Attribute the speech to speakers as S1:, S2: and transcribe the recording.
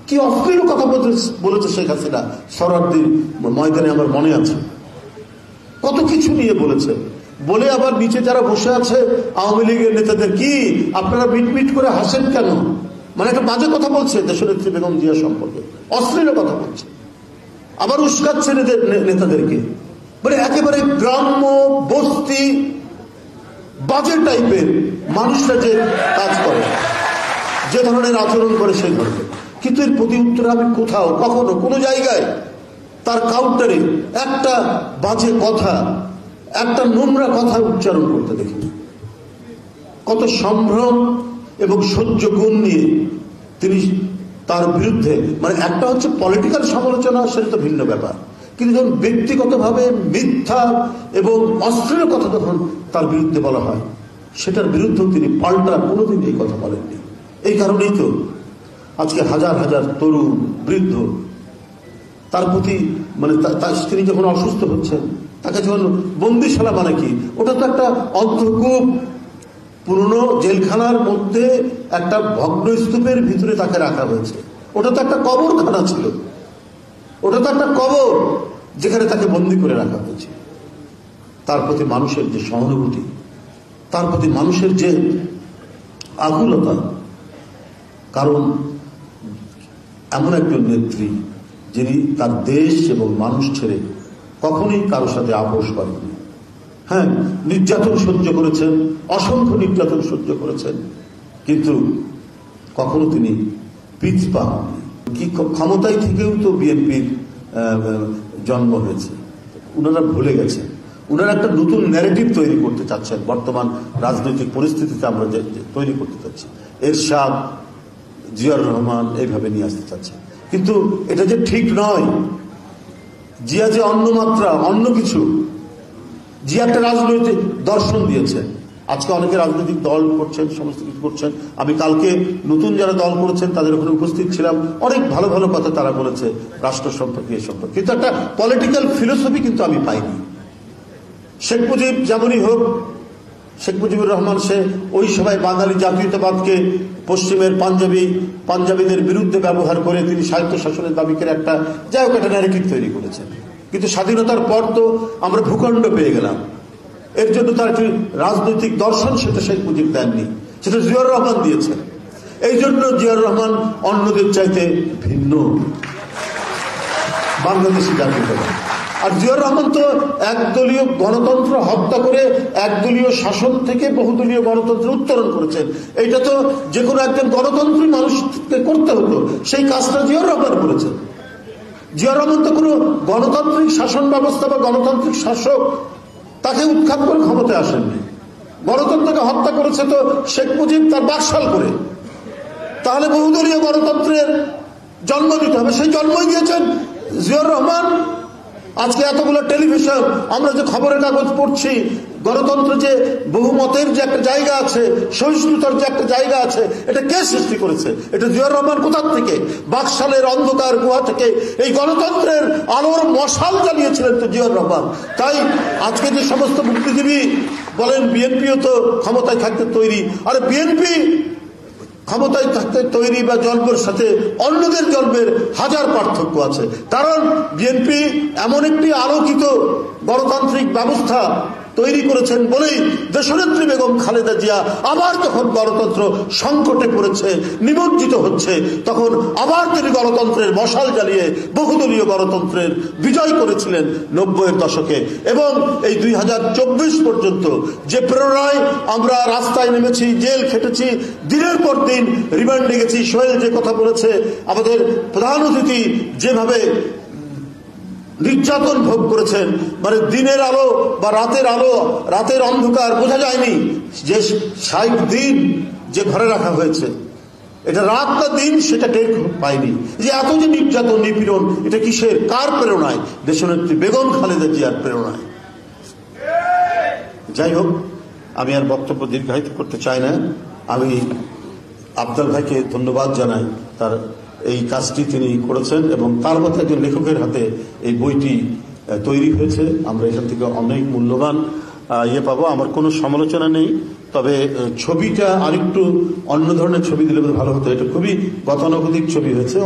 S1: কি অশ্লীল কথা বলেছে শেখ হাসিনা সরারদির ময়দানে, আমার মনে আছে। কত কিছু নিয়ে বলেছে, বলে আবার নিচে যারা বসে আছে আওয়ামী লীগের নেতাদের, কি আপনারা মিটমিট করে হাসেন কেন? মানে একটা বাজে কথা বলছে দেশনেত্রী বেগম জিয়া সম্পর্কে, অশ্লীল কথা বলছে, আবার উস্কাচ্ছে নেতাদেরকে। মানে একেবারে গ্রাম্য বস্তি বাজে টাইপের মানুষরা যে কাজ করে, যে ধরনের আচরণ করে সেই ধরনের। কিন্তু এর প্রতি উত্তরে আমি কোথাও কখনো কোনো জায়গায় তার কাউন্টারে একটা বাজে কথা, একটা নোংরা কথা উচ্চারণ করতে দেখিনি। কত সম্ভ্রম এবং সহ্য গুণ নিয়ে তিনি তার বিরুদ্ধে, মানে একটা হচ্ছে পলিটিক্যাল সমালোচনা, সেটা তো ভিন্ন ব্যাপার, কিন্তু যখন ব্যক্তিগতভাবে মিথ্যা এবং অশ্লীল কথা যখন তার বিরুদ্ধে বলা হয়, সেটার বিরুদ্ধেও তিনি পাল্টা কোনোদিন এই কথা বলেননি। এই কারণেই তো আজকে হাজার হাজার তরুণ বৃদ্ধ তার প্রতি, মানে তিনি যখন অসুস্থ হচ্ছেন, তাকে যখন বন্দিশালা, মানে কি, ওটা তো একটা অন্ধকূপ, পুরনো জেলখানার মধ্যে একটা ভগ্ন স্তূপের ভিতরে তাকে রাখা হয়েছে। ওটা তো একটা কবরখানা ছিল, ওটা তো একটা কবর যেখানে তাকে বন্দি করে রাখা হয়েছে। তার প্রতি মানুষের যে সহানুভূতি, তার প্রতি মানুষের যে আকুলতা, কারণ এমন একজন নেত্রী যিনি তার দেশ এবং মানুষ ছেড়ে কখনোই কারোর সাথে আপোষ করেননি। হ্যাঁ, নির্যাতন সহ্য করেছেন, অসংখ্য নির্যাতন সহ্য করেছেন, কিন্তু কখনো তিনি পিছপা হননি। কি ক্ষমতায় থেকেও তো বিএনপির জন্ম হয়েছে, উনারা ভুলে গেছেন। উনারা একটা নতুন ন্যারেটিভ তৈরি করতে চাচ্ছেন, বর্তমান রাজনৈতিক পরিস্থিতিতে আমরা যে তৈরি করতে চাচ্ছি, এরশাদ, জিয়াউর রহমান এইভাবে নিয়ে আসতে চাচ্ছে। কিন্তু এটা যে ঠিক নয়। জিয়া যে অন্য মাত্রা, অন্য কিছু, জিয়া একটা রাজনৈতিক দর্শন দিয়েছে। আজকে অনেকে রাজনৈতিক দল করছেন, সমস্ত কিছু করছেন। আমি কালকে নতুন যারা দল করেছেন তাদের ওখানে উপস্থিত ছিলাম, অনেক ভালো ভালো কথা তারা বলেছে রাষ্ট্র সম্পর্কে, এ সম্পর্কে, কিন্তু একটা পলিটিক্যাল ফিলোসফি কিন্তু আমি পাইনি। শেখ মুজিব যেমনই হোক, শেখ মুজিবুর রহমান সে ওই সময় বাঙালি জাতীয়তাবাদকে পশ্চিমের পাঞ্জাবিদের বিরুদ্ধে ব্যবহার করে তিনি স্বায়ত্ত শাসনের দাবি করে একটা যাই হোক একটা ন্যারেটিভ তৈরি করেছেন। কিন্তু স্বাধীনতার পর তো আমরা ভূখণ্ড পেয়ে গেলাম, এর জন্য তার একটি রাজনৈতিক দর্শন, সেটা শেখ মুজিব দেননি, সেটা জিয়াউর রহমান দিয়েছেন। এই জন্য জিয়াউর রহমান অন্যদের চাইতে ভিন্ন বাংলাদেশি জাতীয়তাবাদ। আর জিয়াউর রহমান তো একদলীয় গণতন্ত্র হত্যা করে একদলীয় শাসন থেকে বহুদলীয় গণতন্ত্র উত্তরণ করেছেন। এইটা তো যে কোনো একজন গণতন্ত্রী মানুষকে করতে হতো, সেই কাজটা জিয়াউর রহমান করেছেন। জিয়াউর রহমান তো কোনো গণতান্ত্রিক শাসন ব্যবস্থা বা গণতান্ত্রিক শাসক তাকে উৎখাত করে ক্ষমতায় আসেননি। গণতন্ত্রকে হত্যা করেছে তো শেখ মুজিব তার বাকশাল করে। তাহলে বহুদলীয় গণতন্ত্রের জন্ম দিতে হবে, সেই জন্মই দিয়েছেন জিয়াউর রহমান। আজকে এতগুলো টেলিভিশন, আমরা যে খবরের কাগজ পড়ছি, গণতন্ত্র যে বহুমতের যে একটা জায়গা আছে, সহিষ্ণুতার যে একটা জায়গা আছে, এটা কে সৃষ্টি করেছে? এটা জিয়াউর রহমান। কোথা থেকে? বাকশালের অন্ধকার গুহা থেকে এই গণতন্ত্রের আলোর মশাল জ্বালিয়েছিলেন তো জিয়াউর রহমান। তাই আজকে যে সমস্ত বুদ্ধিজীবী বলেন বিএনপিও তো ক্ষমতায় থাকতে তৈরি, আরে বিএনপি ক্ষমতায় থাকতে তৈরি বা জন্মের সাথে অন্যদের জন্মের হাজার পার্থক্য আছে। কারণ বিএনপি এমন একটি আলোকিত গণতান্ত্রিক ব্যবস্থা তৈরি করেছেন বলেই দেশনেত্রী বেগম খালেদা জিয়া আবার যখন গণতন্ত্র সংকটে পড়েছে, নিমজ্জিত হচ্ছে, তখন আবার তিনি গণতন্ত্রের মশাল জ্বালিয়ে বহুদলীয় গণতন্ত্রের বিজয় করেছিলেন 90-এর দশকে। এবং এই 2024 পর্যন্ত যে প্রেরণায় আমরা রাস্তায় নেমেছি, জেল খেটেছি, দিনের পর দিন রিমান্ডে গেছি। সোহেল যে কথা বলেছে, আমাদের প্রধান অতিথি যেভাবে নির্যাতন ভোগ করেছেন, মানে দিনের আলো বা রাতের আলো, রাতের অন্ধকার বোঝা যায়নি। যে 60 দিন যে ঘরে রাখা হয়েছে, এটা রাত না দিন সেটা টের পায়নি। যে এত যে নির্যাতন নিপীড়ন, এটা কিসের, কার প্রেরণায়? দেশনেত্রী বেগম খালেদা জিয়ার প্রেরণায়। যাই হোক, আমি আর বক্তব্য দীর্ঘায়িত করতে চাই না। আমি আফজাল ভাইকে ধন্যবাদ জানাই, তার এই কাজটি তিনি করেছেন এবং তার মতো একজন লেখকের হাতে এই বইটি তৈরি হয়েছে। আমরা এখান থেকে অনেক মূল্যবান পাবো। আমার কোনো সমালোচনা নেই, তবে ছবিটা আরেকটু অন্য ধরনের ছবি দিলে ভালো হতো। এটা খুবই গতানুগতিক ছবি হয়েছে।